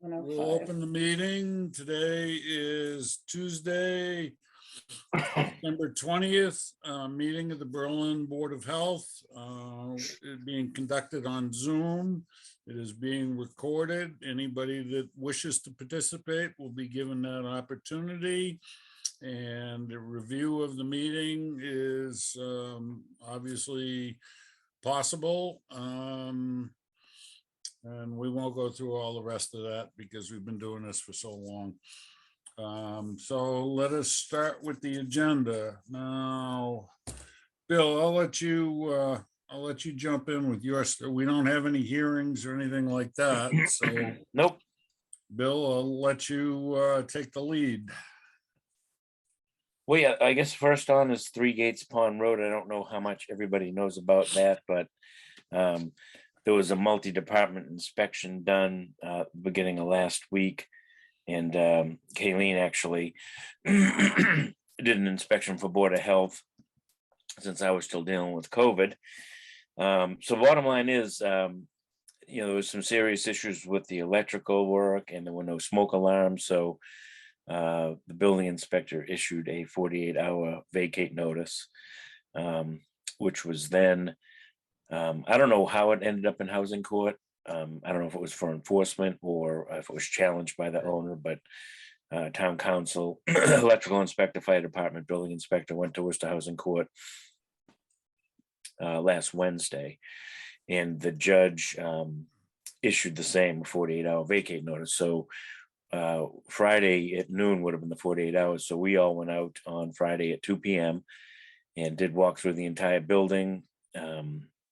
We'll open the meeting. Today is Tuesday, September 20th, meeting of the Berlin Board of Health. It being conducted on Zoom. It is being recorded. Anybody that wishes to participate will be given that opportunity. And a review of the meeting is obviously possible. And we won't go through all the rest of that because we've been doing this for so long. So let us start with the agenda. Now, Bill, I'll let you jump in with your, we don't have any hearings or anything like that. So Nope. Bill, I'll let you take the lead. Well, yeah, I guess first on is 3 Gates Pond Road. I don't know how much everybody knows about that, but there was a multi-department inspection done beginning of last week. And Kayleen actually did an inspection for Board of Health since I was still dealing with COVID. So bottom line is, there was some serious issues with the electrical work and there were no smoke alarms. So the building inspector issued a 48-hour vacate notice, which was then, I don't know how it ended up in housing court. I don't know if it was for enforcement or if it was challenged by the owner, but town council, electrical inspector, fire department, building inspector went to Worcester Housing Court last Wednesday, and the judge issued the same 48-hour vacate notice. So Friday at noon would have been the 48 hours. So we all went out on Friday at 2 p.m. and did walk through the entire building.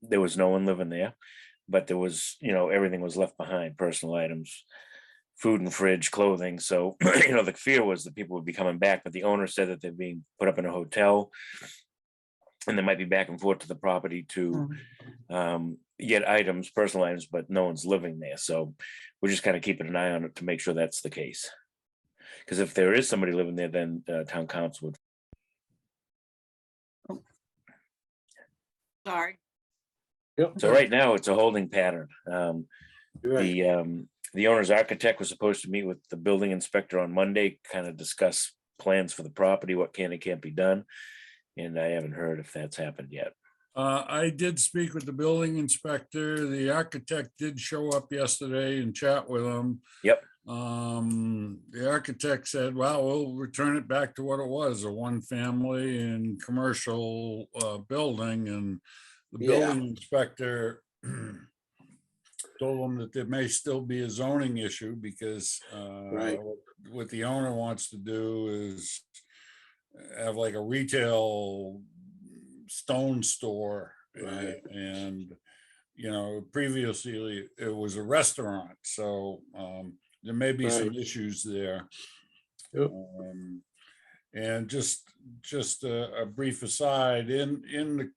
There was no one living there, but there was, everything was left behind, personal items, food and fridge, clothing. So, the fear was that people would be coming back, but the owner said that they're being put up in a hotel and they might be back and forth to the property to get items, personal items, but no one's living there. So we're just kind of keeping an eye on it to make sure that's the case. Because if there is somebody living there, then town council would. Sorry. So right now it's a holding pattern. Right. The owner's architect was supposed to meet with the building inspector on Monday, kind of discuss plans for the property, what can and can't be done. And I haven't heard if that's happened yet. I did speak with the building inspector. The architect did show up yesterday and chat with him. Yep. The architect said, well, we'll return it back to what it was, a one family and commercial building. And the building inspector told him that there may still be a zoning issue because what the owner wants to do is have like a retail stone store. Right. And previously it was a restaurant, so there may be some issues there. Yep. And just a brief aside, in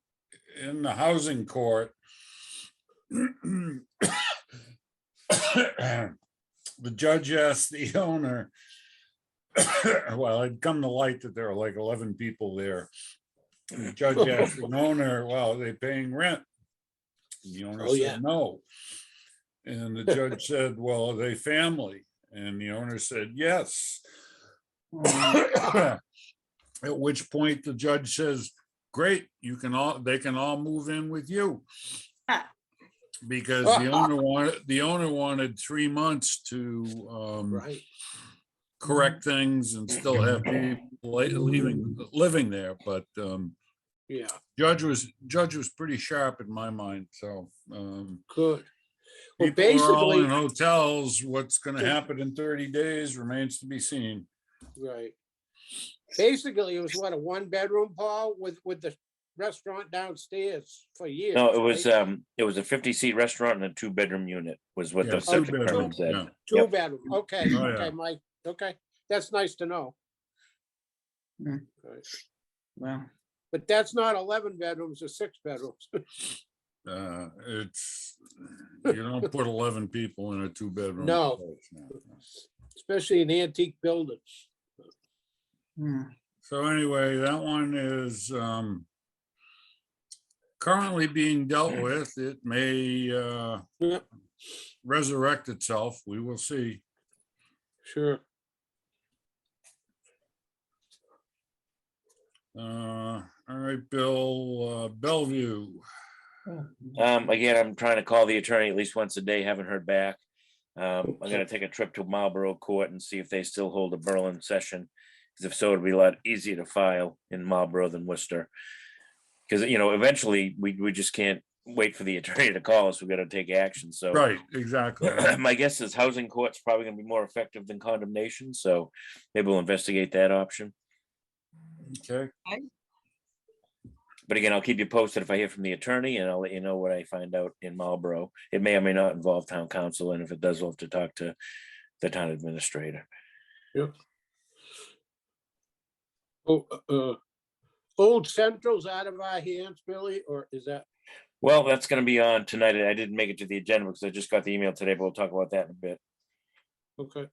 the housing court, the judge asked the owner, well, it'd come to light that there are like 11 people there. And the judge asked the owner, well, are they paying rent? And the owner said no. And the judge said, well, are they family? And the owner said yes. At which point the judge says, great, they can all move in with you. Because the owner wanted 3 months to correct things and still have people living there, but judge was pretty sharp in my mind. So Good. Well, people are all in basically, hotels. What's going to happen in 30 days remains to be seen. right. Basically, it was what, a 1-bedroom, Paul, with the restaurant downstairs for years. No, it was right? it was a 50-seat restaurant and a 2-bedroom unit was what the Yeah, septic 2-bedroom, permit said. yeah. 2-bedroom. Okay. Oh, Okay, yeah. Mike. Okay, that's nice to know. Mm. Right. Well, But that's not 11 bedrooms or 6 bedrooms. It's, you don't put 11 people in a 2-bedroom. No. place, no. Especially in antique buildings. So anyway, that one is currently being dealt with. It may resurrect itself. We will see. Sure. All right, Bill, Bellevue. Again, I'm trying to call the attorney at least once a day, haven't heard back. I'm gonna take a trip to Marlboro Court and see if they still hold a Berlin session. Because if so, it'd be a lot easier to file in Marlboro than Worcester. Because, you know, eventually we just can't wait for the attorney to call us. We gotta take action, so. Right, exactly. My guess is housing court's probably gonna be more effective than condemnation, so maybe we'll investigate that option. Okay, But again, I'll keep you posted if I hear from the attorney, and I'll let you know what I find out in Marlboro. It may or may not involve town council, and if it does, we'll have to talk to the town administrator. Yep. Oh, Old Central's out of our hands, Billy, or is that? Well, that's gonna be on tonight. I didn't make it to the agenda because I just got the email today, but we'll talk about that in a bit. Okay.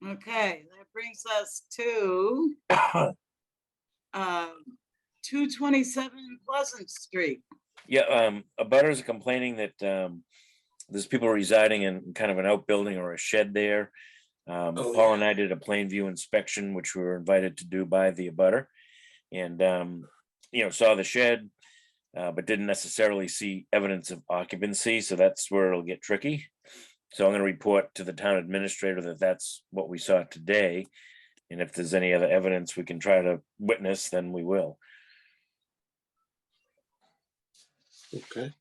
Okay, that brings us to 227 Pleasant Street. Yeah, abutters are complaining that there's people residing in kind of an outbuilding or a shed there. Oh, Paul and I did a plain view inspection, which we were invited to do by the abutter. And you know, saw the shed, but didn't necessarily see evidence of occupancy, so that's where it'll get tricky. So I'm gonna report to the town administrator that that's what we saw today. And if there's any other evidence we can try to witness, then we will. Okay.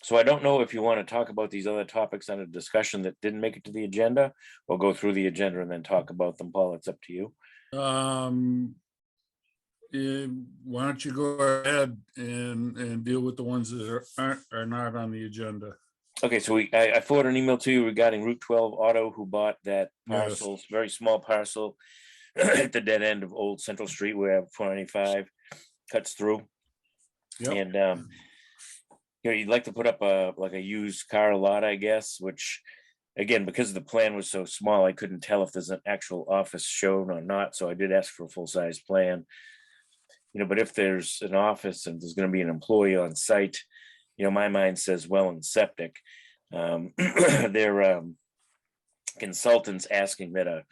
So I don't know if you want to talk about these other topics under discussion that didn't make it to the agenda, or go through the agenda and then talk about them, Paul. It's up to you. why don't you go ahead and deal with the ones that are not on the agenda? Okay, so I forwarded an email to you regarding Route 12 Auto, who bought that Yes. parcel, very small parcel at the dead end of Old Central Street where 495 cuts through. Yep. And you know, you'd like to put up like a used car lot, I guess, which again, because the plan was so small, I couldn't tell if there's an actual office shown or not. So I did ask for a full-size plan. You know, but if there's an office and there's going to be an employee on site, you know, my mind says well and septic. Their consultants asking that a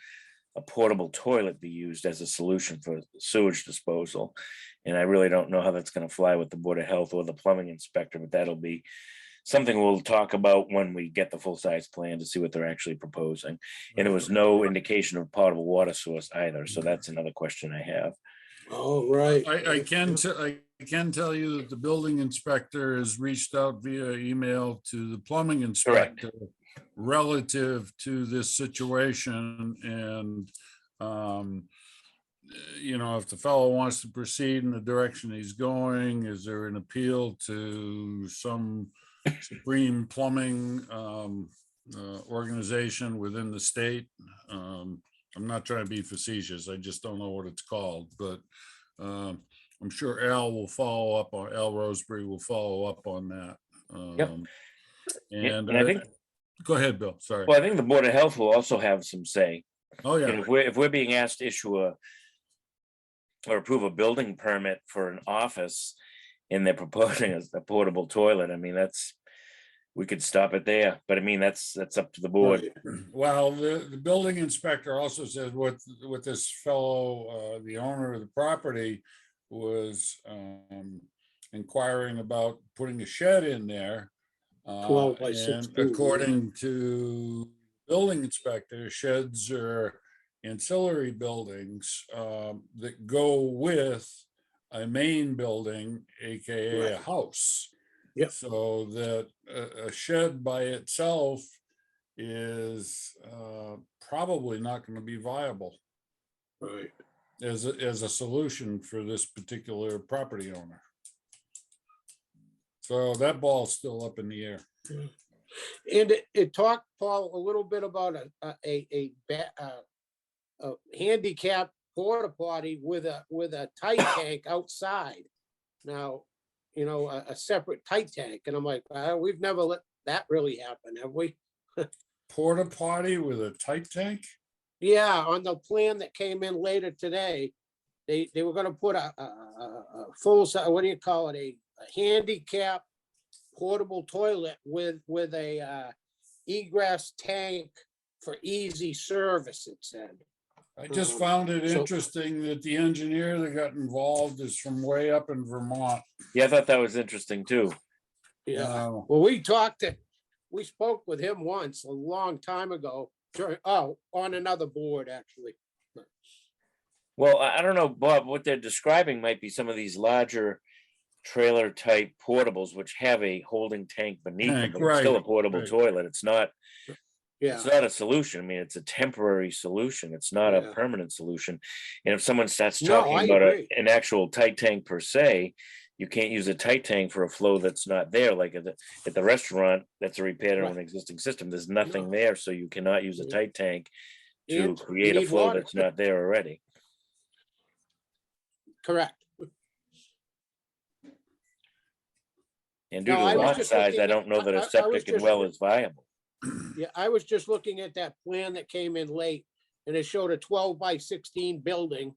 portable toilet be used as a solution for sewage disposal. And I really don't know how that's going to fly with the Board of Health or the plumbing inspector, but that'll be something we'll talk about when we get the full-size plan to see what they're actually proposing. And there was no indication of potable water source either. So that's another question I have. Oh, right. I can tell you that the building inspector has reached out via email to the plumbing inspector relative to this situation, and you know, if the fellow wants to proceed in the direction he's going, is there an appeal to some supreme plumbing organization within the state? I'm not trying to be facetious. I just don't know what it's called, but I'm sure Al Roseberry will follow up on that. Yep. And I think, go ahead, Bill. Sorry. well, I think the Board of Health will also have some say. Oh, yeah. And if we're being asked to issue or approve a building permit for an office and they're proposing a portable toilet, I mean, we could stop it there, but I mean, that's up to the board. Right. Well, the building inspector also said what this fellow, the owner of the property, was inquiring about putting a shed in there. 12 by And 16. according to building inspector, sheds are ancillary buildings that go with a main building, AKA a Right. house. Yep. So that a shed by itself is probably not going to be viable Right. as a solution for this particular property owner. So that ball's still up in the air. And it talked, Paul, a little bit about a handicap porta potty with a tight tank outside. Now, you know, a separate tight tank, and I'm like, we've never let that really happen, have we? Porta potty with a tight tank? Yeah, on the plan that came in later today, they were gonna put a full, what do you call it, a handicap portable toilet with a egress tank for easy service, it said. I just found it So- interesting that the engineer that got involved is from way up in Vermont. Yeah, I thought that was interesting too. Yeah, Wow. well, we spoke with him once a long time ago, on another board, actually. Well, I don't know, Bob, what they're describing might be some of these larger trailer type portables, which have a holding tank beneath them, Tank, but it's still a right, portable right. toilet. It's not Yeah, a solution. I mean, it's a temporary solution. It's not a Yeah. permanent solution. And if someone starts No, talking I about agree. an actual tight tank per se, you can't use a tight tank for a flow that's not there. Like at the restaurant, that's a repair on an Right. existing system. There's nothing No. there, so you cannot use a Yeah. tight tank to And you create a need flow water. that's not there already. correct. And due No, to I the was lot just size, looking I at- don't know that I a was septic and just well look- is viable. Yeah, I was just looking at that plan that came in late, and it showed a 12 by 16 building.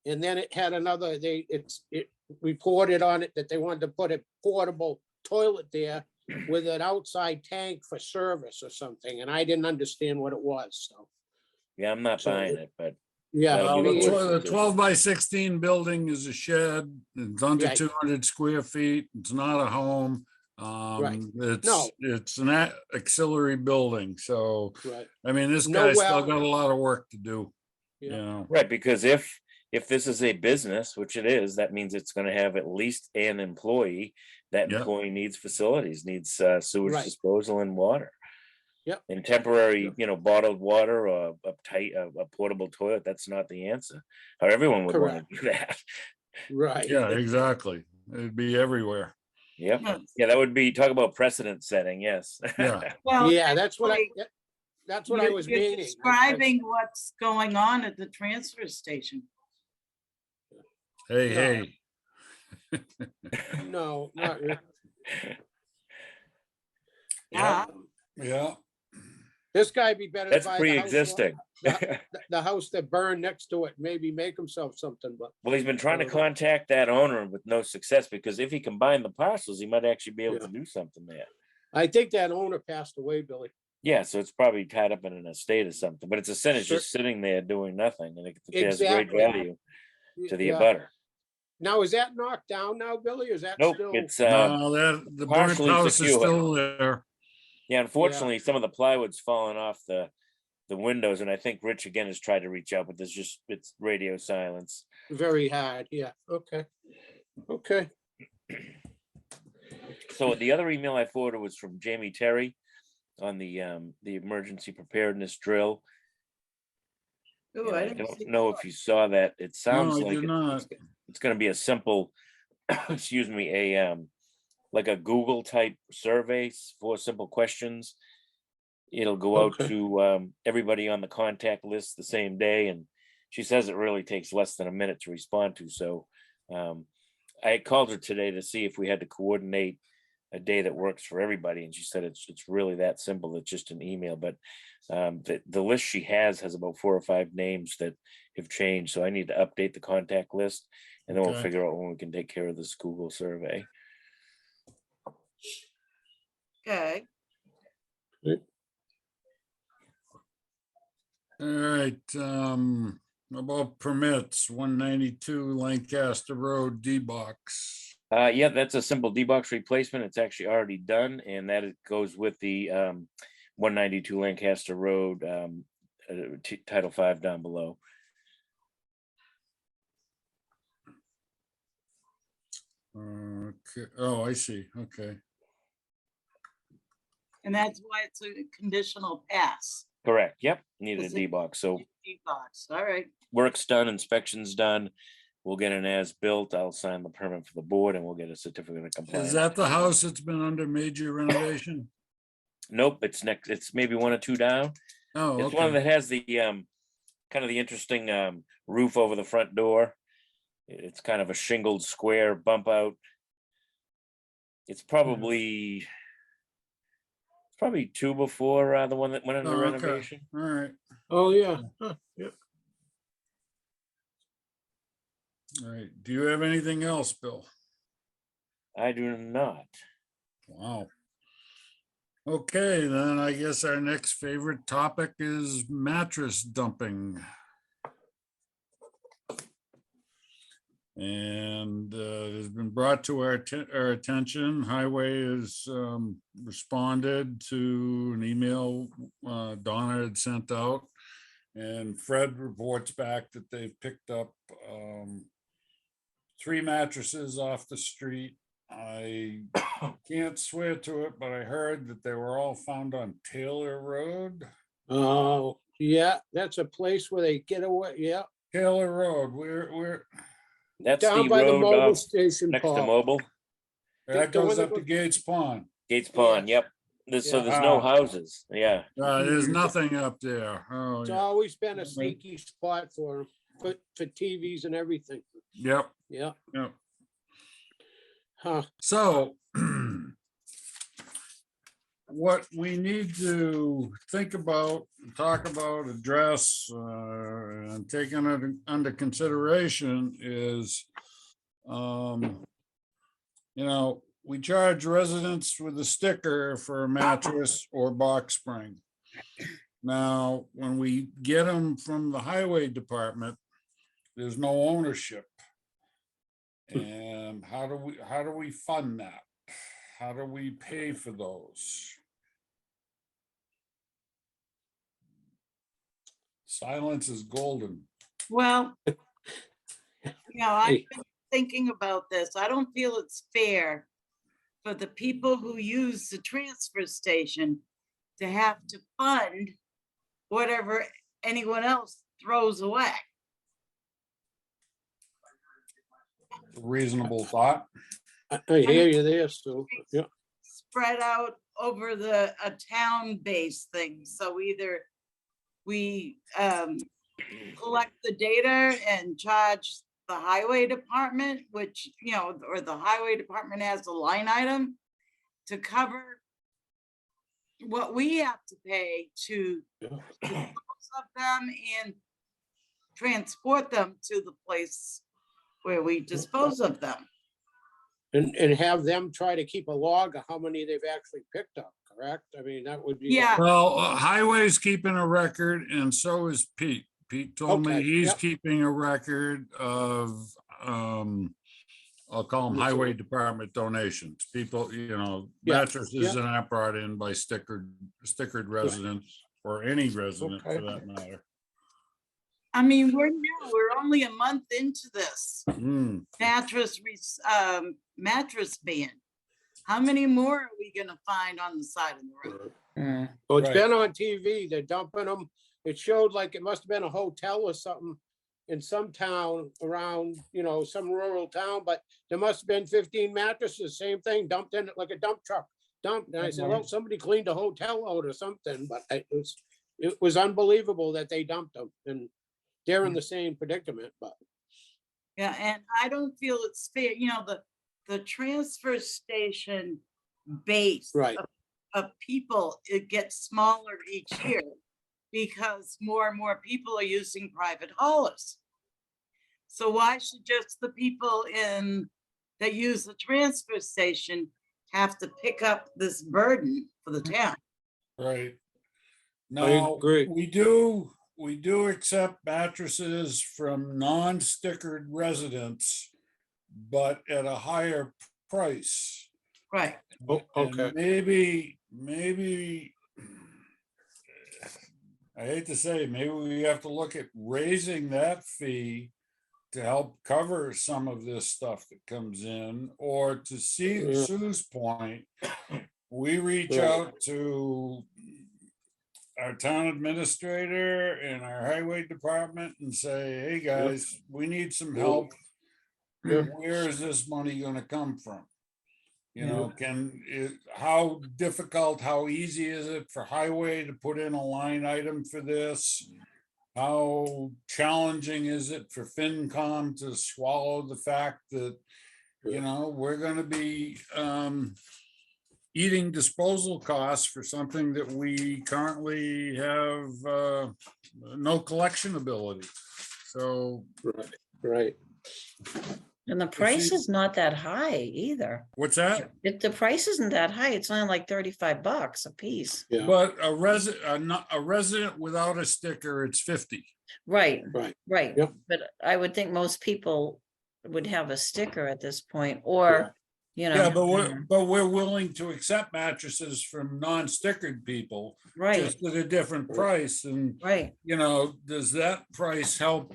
And then it had another, it reported on it that they wanted to put a portable toilet there with an outside tank for service or something, and I didn't understand what it was, so, Yeah, I'm not So buying it, but yeah. That'll Well, be me the either. the 12 by 16 building is a shed. It's under Right. 200 square feet. It's not a home. Right. It's, No. it's an auxiliary building. So, Right, I mean, this No guy's still well. got a lot of work to do, you Yeah. know? right, because if this is a business, which it is, that means it's gonna have at least an employee. That Yep. employee needs facilities, needs sewage Right. disposal and water. Yep. And temporary, Yep. Bottled water or a portable toilet, that's not the answer. How everyone would wanna do that. right. Yeah, exactly. It'd be everywhere. Yep, Yes. yeah, that would be, talk about precedent setting, yes. Yeah. Well, Yeah, that's what actually, that's what I was you're meaning. describing what's going on at the transfer station. Hey, No. hey, No, not really. Yeah. yeah. This guy be better. to That's buy the house lot- pre-existing. The house that burned next to it, maybe make himself something, but Well, he's been trying to Uh, contact that owner with no success, because if he combined the parcels, he might actually be able Yeah. to do something there. I think that owner passed away, Billy. Yeah, so it's probably tied up in an estate or something, but it's a sentence Sure. just sitting there doing nothing, and it has great Exactly. value to the Yeah. abutter. Now, is that knocked down now, Billy? Or is that Nope, still? it's No, the burnt partially house is secure. still there. yeah, unfortunately, some of the plywood's fallen off the windows, and I think Rich again has tried to reach out, but it's radio silence. Very hard, yeah, okay. Okay, So the other email I forwarded was from Jamie Terry on the emergency preparedness drill. Ooh, And I I didn't don't see know that. if you saw that. It sounds No, I like did not. it's gonna be a simple, excuse me, like a Google type survey, 4 simple questions. It'll go out Okay. to everybody on the contact list the same day, and she says it really takes less than a minute to respond to. So I called her today to see if we had to coordinate a day that works for everybody, and she said it's really that simple. It's just an email, but the list she has about 4 or 5 names that have changed, so I need to update the contact list, and then we'll Okay. figure out when we can take care of this Google survey. Okay, All right, about permits, 192 Lancaster Road, D-Box. Yeah, that's a simple D-box replacement. It's actually already done, and goes with the 192 Lancaster Road, Title 5 down below. Okay, oh, I see, okay. and that's why it's a conditional pass. Correct. Yep, needed a Is it- D-box. So D-box, all right. work's done, inspection's done. We'll get an as-built. I'll sign the permit for the board, and we'll get a certificate of compliance. Is that the house that's been under major renovation? Nope, it's next. It's maybe 1 or 2 down. Oh, It's one okay, that has the kind of the interesting roof over the front door. It's kind of a shingled square bump out. It's probably 2 before the one that went under Oh, okay. renovation. all right. oh, yeah, huh, All right. Do you have anything else, Bill? I do not. Wow. Okay, then I guess our next favorite topic is mattress dumping. And it has been brought to our attention. Highway has responded to an email Donna had sent out. And Fred reports back that they've picked up 3 mattresses off the street. I can't swear to it, but I heard that they were all found on Taylor Road. Oh, yeah, that's a place where they get away, yeah, Taylor Road, we're, That's the down by the road mobile off station, next to Paul. Mobile, that The one goes that up to goes- Gates Pond. Gates Pond, yep. So Yeah. there's no Ah. houses, yeah. There's nothing up there. Oh, It's yeah. always been a sneaky spot for TVs and everything, Yep, yeah, yep. huh, So what we need to think about, talk about, address, and taking it under consideration is, we charge residents with a sticker for a mattress or box spring. Now, when we get them from the highway department, there's no ownership. And how do we fund that? How do we pay for those? Silence is golden. Well, I've Hey. been thinking about this. I don't feel it's fair for the people who use the transfer station to have to fund whatever anyone else throws away. Reasonable thought. I hear you there, Sue, yeah, Spread out over a town-based thing. So either we collect the data and charge the highway department, which, or the highway department has a line item to cover what we have to pay to Yeah. dispose of them and transport them to the place where we dispose of them. and have them try to keep a log of how many they've actually picked up, correct? I mean, that would be. Yeah. Well, Highway's keeping a record and so is Pete. Pete told me Okay, he's yep. keeping a record of, I'll call them That's all. highway department donations. People, Yeah, mattresses yeah. and that brought in by stickered residents or any resident for Okay. that matter. I mean, we're new, we're only a month into this Hmm. mattress ban. How many more are we gonna find on the side of the road? Well, it's Right. been on TV, they're dumping them. It showed like it must have been a hotel or something in some town around, some rural town, but there must have been 15 mattresses, same thing, dumped in it like a dump truck. Dumped, and I said, well, somebody cleaned a hotel out or something, but it was unbelievable that they dumped them, and they're in the same predicament, but. Yeah, and I don't feel it's fair, the transfer station base Right. of people, it gets smaller each year because more and more people are using private haulers. So why should just the people that use the transfer station have to pick up this burden for the town? Right. Now, agree. we do accept mattresses from non-stickered residents, but at a higher price. Right. Oh, And okay. maybe, I hate to say, maybe we have to look at raising that fee to help cover some of this stuff that comes in, or to see Yeah. Sue's point, we reach Right. out to our town administrator and our highway department and say, hey, guys, we need some help. Yeah. Where is this money gonna come from? How difficult, how easy is it for highway to put in a line item for this? How challenging is it for FinCom to swallow the fact that, we're gonna be eating disposal costs for something that we currently have no collection ability. So Right. And the price you- is not that high either. What's that? If the price isn't that high, it's only like 35 bucks a piece. Yeah, But a resident without a sticker, it's 50. Right, right. right. Yep. But I would think most people would have a sticker at this point, or, you know. Yeah, but I don't know. we're willing to accept mattresses from non-stickered people, Right, just at a different price. And, right. you know, does that price help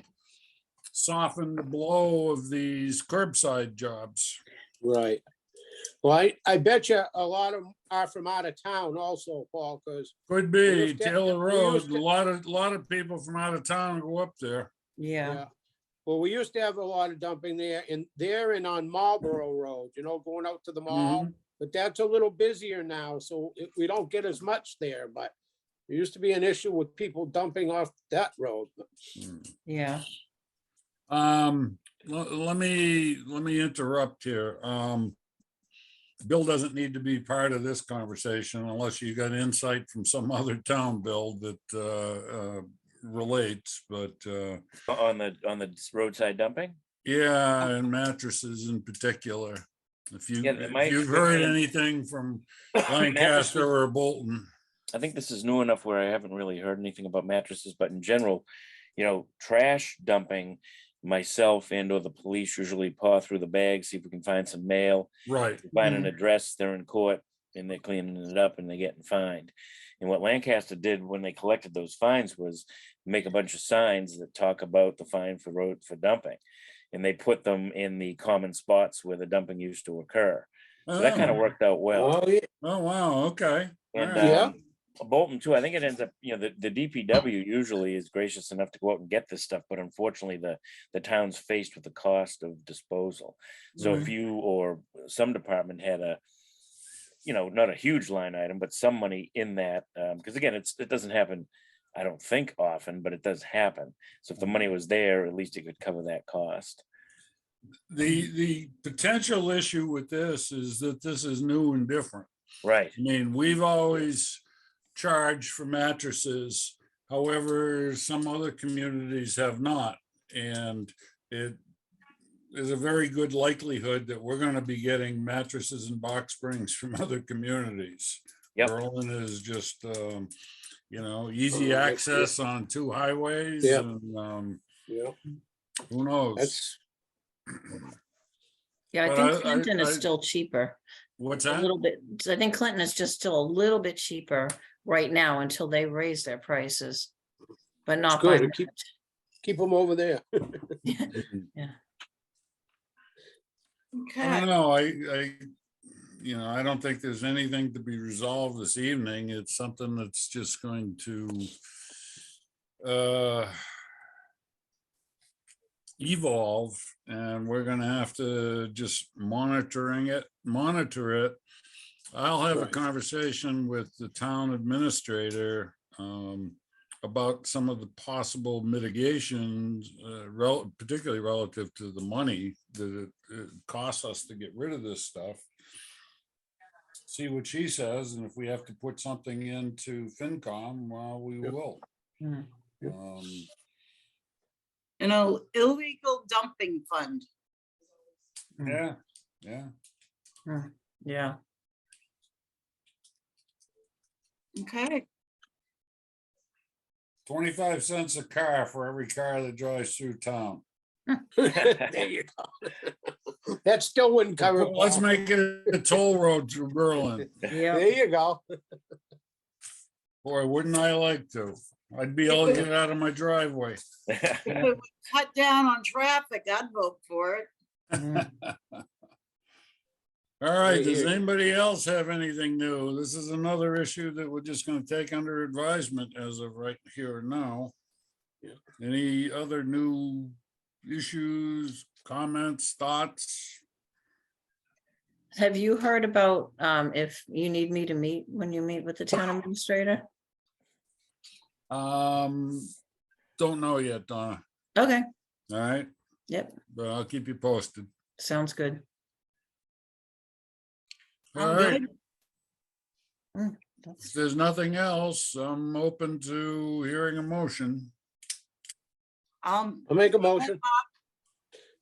soften the blow of these curbside jobs? Right. Well, I bet you a lot of them are from out of town also, Paul, because Could We be used to- Taylor we Road, used a to- lot of people from out of town go up there. Yeah, yeah. Well, we used to have a lot of dumping there and on Marlboro Road, going out to the mall. Mhm. But that's a little busier now, so we don't get as much there, but there used to be an issue with people dumping off that road. yeah. Let me interrupt here. Bill doesn't need to be part of this conversation unless you got insight from some other town, Bill, that relates, but On the roadside dumping? yeah, and mattresses in particular. If Yeah, my you've heard experience- anything from Lancaster or Bolton. I think this is new enough where I haven't really heard anything about mattresses, but in general, trash dumping, myself and or the police usually paw through the bag, see if we can find some mail, Right. find an address, they're in court and they're cleaning it up and they're getting fined. And what Lancaster did when they collected those fines was make a bunch of signs that talk about the fine for dumping. And they put them in the common spots where the dumping used to occur. So that kind of worked out well. Oh, yeah. Oh, wow, okay. And Alright. Yeah. Bolton too, I think it ends up, the DPW usually is gracious enough to go out and get this stuff, but unfortunately the town's faced with the cost of disposal. So if you or some department had not a huge line item, but some money in that, because again, it doesn't happen, I don't think often, but it does happen. So if the money was there, at least it could cover that cost. The potential issue with this is that this is new and different. Right. I mean, we've always charged for mattresses. However, some other communities have not. And it is a very good likelihood that we're going to be getting mattresses and box springs from other communities. Yep. Berlin is just, easy access on 2 highways. Yep. And Yeah, who knows? that's, Yeah, I But think I- Clinton is I- still cheaper, What's a that? little bit. I think Clinton is just still a little bit cheaper right now until they raise their prices. But not by good. Keep them over there. I Okay, don't know, I don't think there's anything to be resolved this evening. It's something that's just going to evolve, and we're gonna have to just monitor it. I'll have a Right. conversation with the town administrator about some of the possible mitigations, particularly relative to the money that it costs us to get rid of this stuff. See what she says, and if we have to put something into FinCom, well, we Yep. will. Mm. an illegal dumping fund. Yeah. Yeah, Okay, 25 cents a car for every car that drives through town. There you go. That still wouldn't cover. it, Let's Paul. make it a toll road through Berlin. yeah. There you go. Boy, wouldn't I like to? I'd be able to get out of my driveway. if it would cut down on traffic, I'd vote for it. Mm. All right, Right does here. anybody else have anything new? This is another issue that we're just gonna take under advisement as of right here and now. Yeah. Any other new issues, comments, thoughts? Have you heard about if you need me to meet when you meet with the town administrator? Don't know yet, Donna. Okay, All right, yep, but I'll keep you posted. sounds good. All I'm right, good. if That's- there's nothing else, I'm open to hearing a motion. I'll make a motion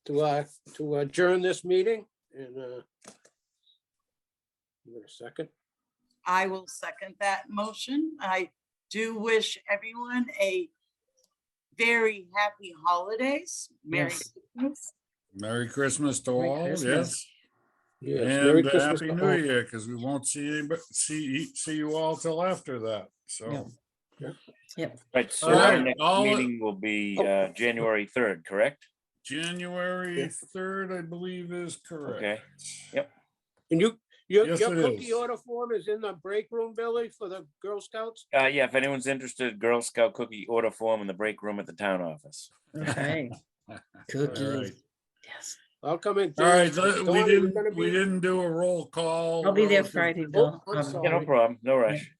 to adjourn this meeting and, give it a second. I will second that motion. I do wish everyone a very happy holidays. Merry Yes. Christmas. Merry Christmas to Merry all, Christmas. yes. Yes, Merry And Christmas Happy to New all. Year, because we won't see you all till after that, so. Right, so All our right, next all- meeting will be Oh. January 3rd, correct? January Yeah. 3rd, I believe is correct. Okay. Yep. And your Yes, your it cookie is. order form is in the break room, Billy, for the Girl Scouts? Yeah, if anyone's interested, Girl Scout cookie order form in the break room at the town office. Okay, All cookies, right. yes. I'll come in. All right, Tony, we you're gonna we be- didn't do a roll call. I'll be there relative- Friday, Oh, Bill. I'm sorry. Yeah, no problem, no rush.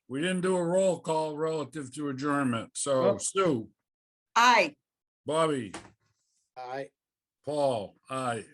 We didn't do a roll call relative to adjournment, so Oh. Sue, Aye. Bobby, Aye. Paul, aye.